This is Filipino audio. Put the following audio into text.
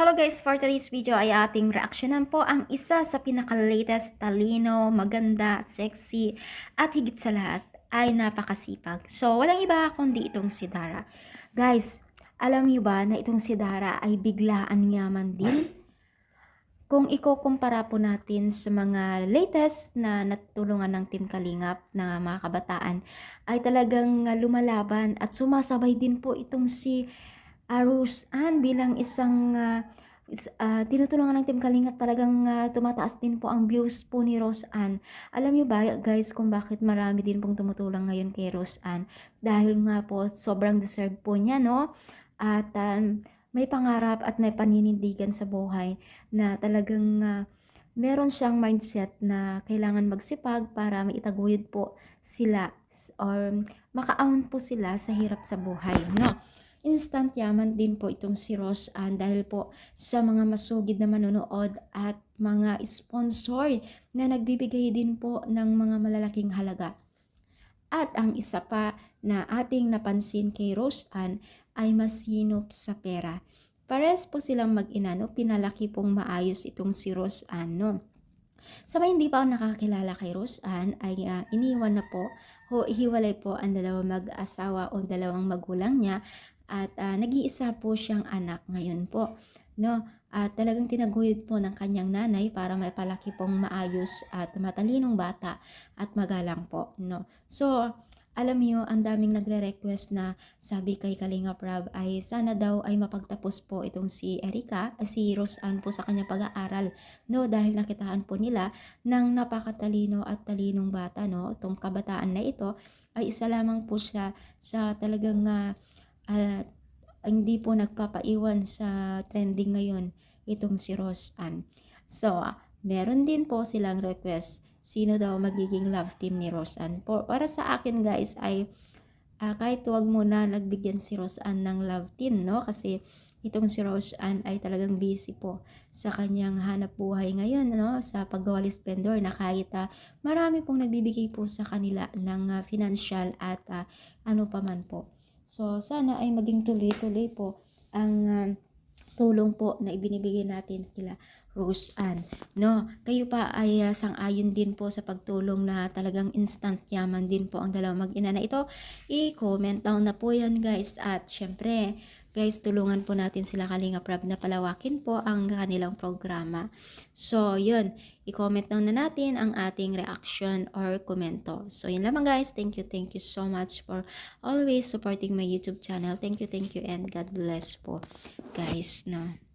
Hello guys, for today's video ay ating reaksyonan po ang isa sa pinaka-latest, talino, maganda, sexy, at higit sa lahat ay napakasipag. So, walang iba kundi itong si Dara. Guys, alam niyo ba na itong si Dara ay biglaan yaman din? Kung ikukumpara po natin sa mga latest na natulungan ng Team Kalingap na mga kabataan, ay talagang lumalaban at sumasabay din po itong si Rose Ann bilang isang tinutulungan ng Team Kalingap. Talagang tumataas din po ang views po ni Rose Ann. Alam niyo ba guys kung bakit marami din pong tumutulong ngayon kay Rose Ann? Dahil nga po sobrang deserve po niya, no? At may pangarap at may paninindigan sa buhay na talagang meron siyang mindset na kailangan magsipag para maitaguyod po sila or makaahon po sila sa hirap sa buhay, no? Instant yaman din po itong si Rose Ann dahil po sa mga masugid na manonood at mga sponsor na nagbibigay din po ng mga malalaking halaga. At ang isa pa na ating napansin kay Rose Ann ay masinop sa pera. Pares po silang mag-ina, no? Pinalaki pong maayos itong si Rose Ann, no? Sa mga hindi pa nakakilala kay Rose Ann ay iniwan na po o hiwalay po ang dalawang mag-asawa o dalawang magulang niya at nag-iisa po siyang anak ngayon po, no? At talagang tinaguyod po ng kanyang nanay para maipalaki pong maayos at matalinong bata at magalang po, no? So, alam niyo, ang daming nagre-request na sabi kay Kalinga Prab ay sana daw ay mapagtapos po itong si Erica, si Rose Ann po sa kanyang pag-aaral, no? Dahil nakitaan po nila ng napakatalino at talinong bata, no? Itong kabataan na ito ay isa lamang po siya sa talagang hindi po nagpapaiwan sa trending ngayon itong si Rose Ann. So, meron din po silang request sino daw magiging love team ni Rose Ann. Para sa akin guys ay kahit wag muna nagbigyan si Rose Ann ng love team, no? Kasi itong si Rose Ann ay talagang busy po sa kanyang hanap buhay ngayon, no? Sa paggawalis vendor na kahit marami pong nagbibigay po sa kanila ng financial at ano pa man po. So, sana ay maging tuloy-tuloy po ang tulong po na ibinibigay natin kila Rose Ann, no? Kayo pa ay sang-ayon din po sa pagtulong na talagang instant yaman din po ang dalawang mag-ina na ito. I-comment down na po yan guys. At syempre, guys, tulungan po natin sila Kalinga Prab na palawakin po ang kanilang programa. So, yun. I-comment down na natin ang ating reaction or komento. So, yun lamang guys. Thank you so much for always supporting my YouTube channel. Thank you, and God bless po guys, no?